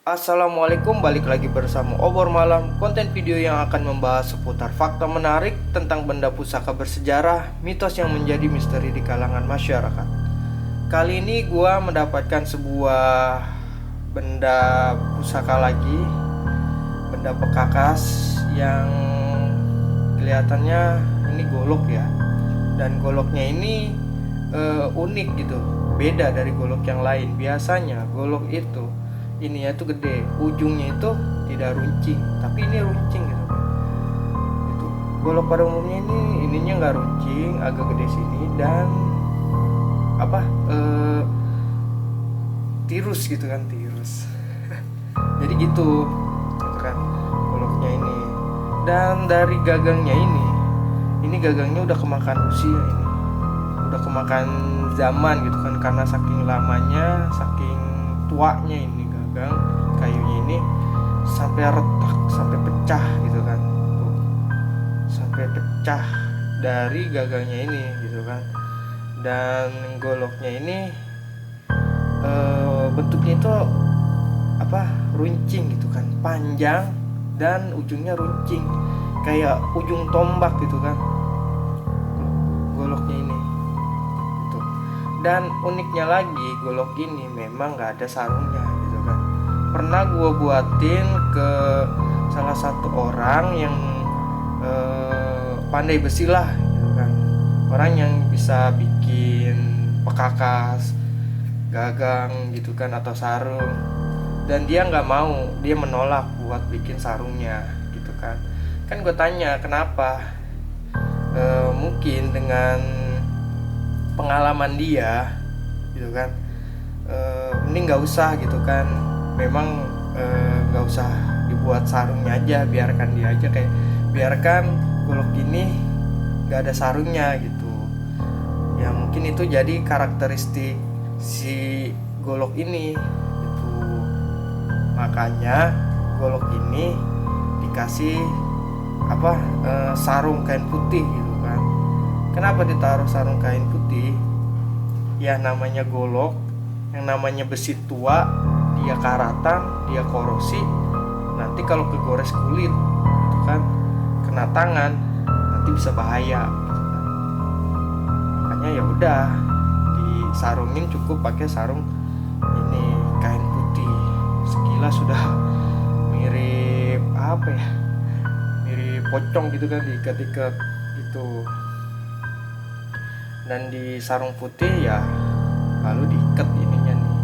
Assalamualaikum, balik lagi bersama Obor Malam. Konten video yang akan membahas seputar fakta menarik tentang benda pusaka bersejarah, mitos yang menjadi misteri di kalangan masyarakat. Kali ini gua mendapatkan sebuah benda pusaka lagi, benda pekakas yang kelihatannya ini golok ya. Dan goloknya ini unik gitu, beda dari golok yang lain. Biasanya golok itu ini ya tuh gede, ujungnya itu tidak runcing, tapi ini runcing gitu. Itu golok pada umumnya ini ininya nggak runcing, agak gede sini dan apa tirus gitu kan, tirus. Jadi gitu kan goloknya ini. Dan dari gagangnya ini gagangnya udah kemakan usia ini, udah kemakan zaman gitu kan, karena saking lamanya, saking tuanya ini gagang kayunya ini sampai retak, sampai pecah gitu kan. Tuh, sampai pecah dari gagangnya ini gitu kan. Dan goloknya ini bentuknya itu apa, runcing gitu kan, panjang dan ujungnya runcing kayak ujung tombak gitu kan. Tuh, goloknya ini gitu. Dan uniknya lagi, golok ini memang nggak ada sarungnya gitu kan. Pernah gue buatin ke salah satu orang yang pandai besi lah gitu kan, orang yang bisa bikin pekakas, gagang gitu kan, atau sarung. Dan dia nggak mau, dia menolak buat bikin sarungnya gitu kan. Kan gue tanya kenapa, mungkin dengan pengalaman dia gitu kan, ini nggak usah gitu kan, memang nggak usah dibuat sarungnya aja, biarkan dia aja, kayak biarkan golok ini nggak ada sarungnya gitu ya. Mungkin itu jadi karakteristik si golok ini gitu. Makanya golok ini dikasih apa, sarung kain putih gitu kan. Kenapa ditaruh sarung kain putih? Ya namanya golok, yang namanya besi tua, dia karatan, dia korosi. Nanti kalau kegores kulit gitu kan, kena tangan, nanti bisa bahaya gitu kan. Makanya ya udah disarungin, cukup pakai sarung ini kain putih. Sekilas sudah mirip apa ya, mirip pocong gitu kan, diikat-ikat gitu. Dan di sarung putih ya lalu diikat ininya nih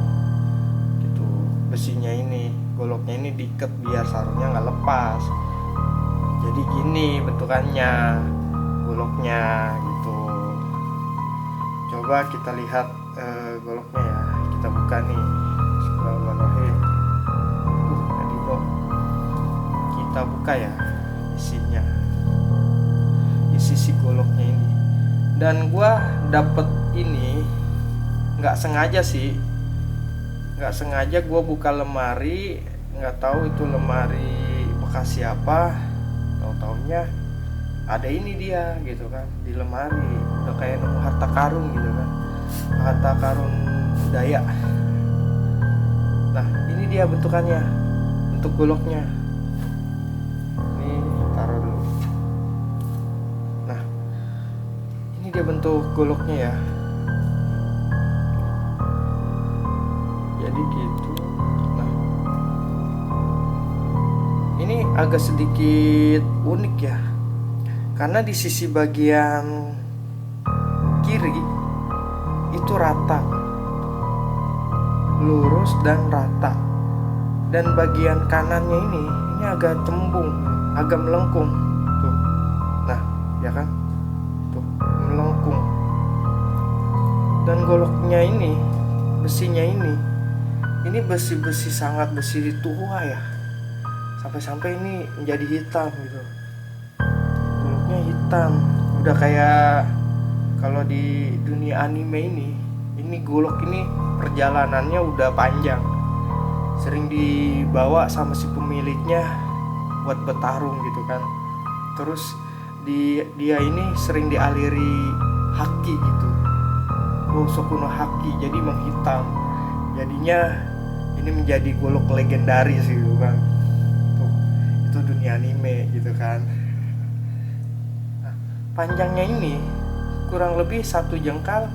gitu, besinya ini, goloknya ini diikat biar sarungnya nggak lepas. Jadi gini bentukannya goloknya gitu. Coba kita lihat goloknya ya, kita buka nih. Bismillahirrahmanirrahim. Adino, kita buka ya isinya, isi si goloknya ini. Dan gua dapet ini nggak sengaja sih, nggak sengaja gua buka lemari, nggak tahu itu lemari bekas siapa, tahu-taunya ada ini dia gitu kan di lemari. Udah kayak nemu harta karun gitu kan, harta karun budaya. Nah ini dia bentukannya, bentuk goloknya. Ini taruh dulu. Nah ini dia bentuk goloknya ya, jadi gitu. Nah ini agak sedikit unik ya, karena di sisi bagian kiri itu rata, lurus dan rata. Dan bagian kanannya ini agak cembung, agak melengkung tuh. Nah ya kan, tuh melengkung. Dan goloknya ini, besinya ini besi-besi, sangat besi tua ya, sampai-sampai ini menjadi hitam gitu. Goloknya hitam, udah kayak kalau di dunia anime ini golok ini perjalanannya udah panjang, sering dibawa sama si pemiliknya buat bertarung gitu kan. Terus dia ini sering dialiri haki gitu, Bosoku no haki, jadi menghitam. Jadinya ini menjadi golok legendaris gitu kan. Itu dunia anime gitu kan. Nah, panjangnya ini kurang lebih 1 jengkal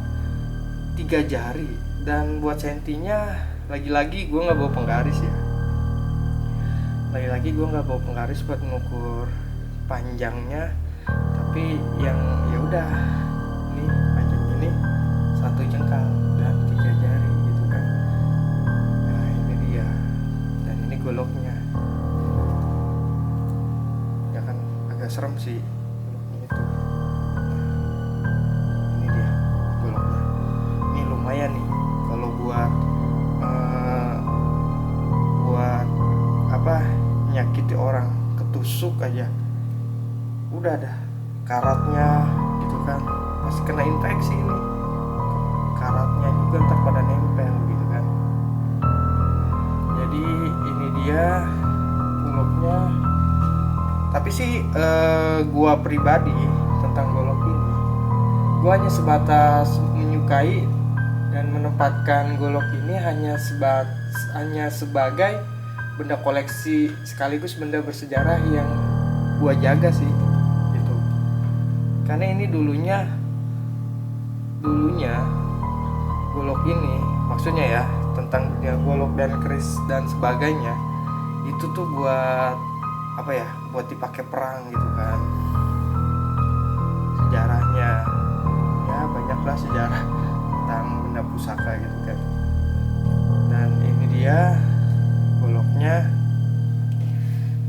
3 jari, dan buat sentinya lagi-lagi gue nggak bawa penggaris ya. Lagi-lagi gue nggak bawa penggaris buat mengukur panjangnya, tapi yang ya udah, ini panjangnya ini 1 jengkal dan 3 jari gitu kan. Nah ini dia, dan ini goloknya ya kan, agak serem sih goloknya itu. Nah, ini dia goloknya. Ini lumayan nih kalau buat nyakiti orang, ketusuk aja udah ada karatnya gitu kan, pasti kena infeksi ini, karatnya juga ntar pada nempel gitu kan. Jadi ini dia goloknya. Tapi sih gua pribadi tentang golok ini, gua hanya sebatas menyukai dan menempatkan golok ini hanya sebagai benda koleksi sekaligus benda bersejarah yang gua jaga sih gitu. Karena ini dulunya golok ini, maksudnya ya tentang dunia golok dan keris dan sebagainya, itu tuh buat apa ya, buat dipakai perang gitu kan. Sejarahnya ya banyaklah sejarah tentang benda pusaka gitu kan. Dan ini dia goloknya,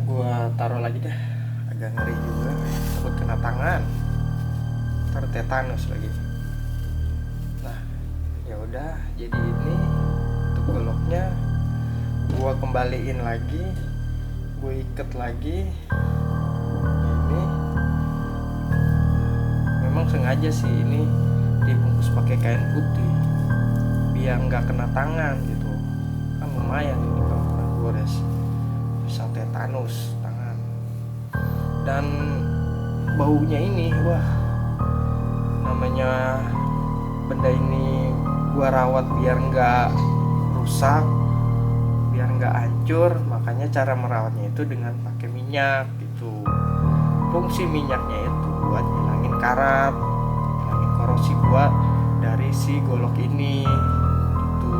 gua taruh lagi deh, agak ngeri juga, takut kena tangan, ntar tetanus lagi. Nah ya udah, jadi ini untuk goloknya gua kembaliin lagi, gue ikat lagi. Ini memang sengaja sih ini dibungkus pakai kain putih biar nggak kena tangan gitu kan. Lumayan ini kalau kena gores bisa tetanus tangan. Dan baunya ini, wah, namanya benda ini gua rawat biar nggak rusak, biar nggak hancur. Makanya cara merawatnya itu dengan pakai minyak gitu. Fungsi minyaknya itu buat ngilangin karat, ngilangin korosi buat dari si golok ini gitu.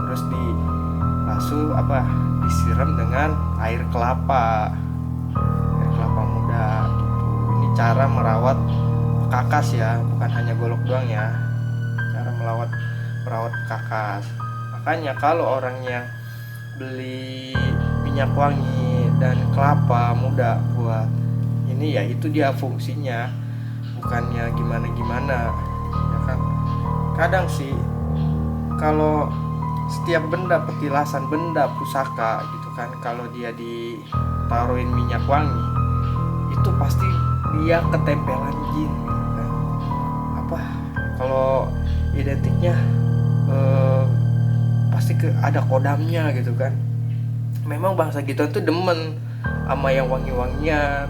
Terus dibasuh disiram dengan air kelapa muda gitu. Ini cara merawat kakas ya, bukan hanya golok doang ya, cara merawat kakas. Makanya kalau orang yang beli minyak wangi dan kelapa muda buat ini, ya itu dia fungsinya, bukannya gimana ya kan. Kadang sih kalau setiap benda petilasan, benda pusaka gitu kan, kalau dia ditaruhin minyak wangi itu pasti dia ketempelan jin gitu kan. Kalau identiknya pasti ada kodamnya gitu kan. Memang bangsa gitu tuh demen sama yang wangi-wangian,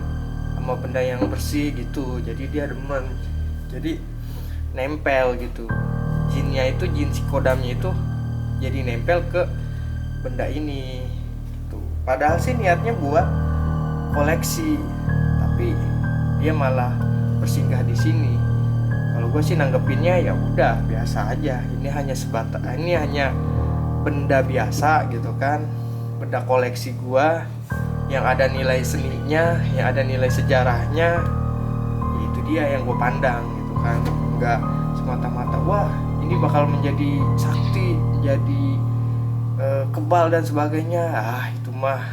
sama benda yang bersih gitu. Jadi dia demen, jadi nempel gitu. Jinnya itu, jin si kodamnya itu jadi nempel ke benda ini gitu. Padahal sih niatnya buat koleksi, tapi dia malah bersinggah di sini. Kalau gue sih nanggepinnya ya udah biasa aja. Ini hanya benda biasa gitu kan, benda koleksi gua yang ada nilai seninya, yang ada nilai sejarahnya. Ya itu dia yang gue pandang gitu kan. Enggak semata-mata wah ini bakal menjadi sakti, jadi kebal dan sebagainya. Itu mah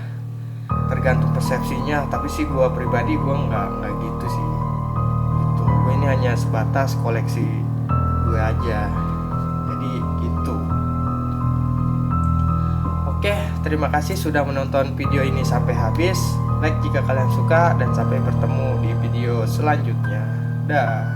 tergantung persepsinya. Tapi sih gue pribadi gue nggak gitu sih gitu. Gue ini hanya sebatas koleksi gue aja, jadi gitu. Oke, terima kasih sudah menonton video ini sampai habis. Like jika kalian suka, dan sampai bertemu di video selanjutnya. Dah.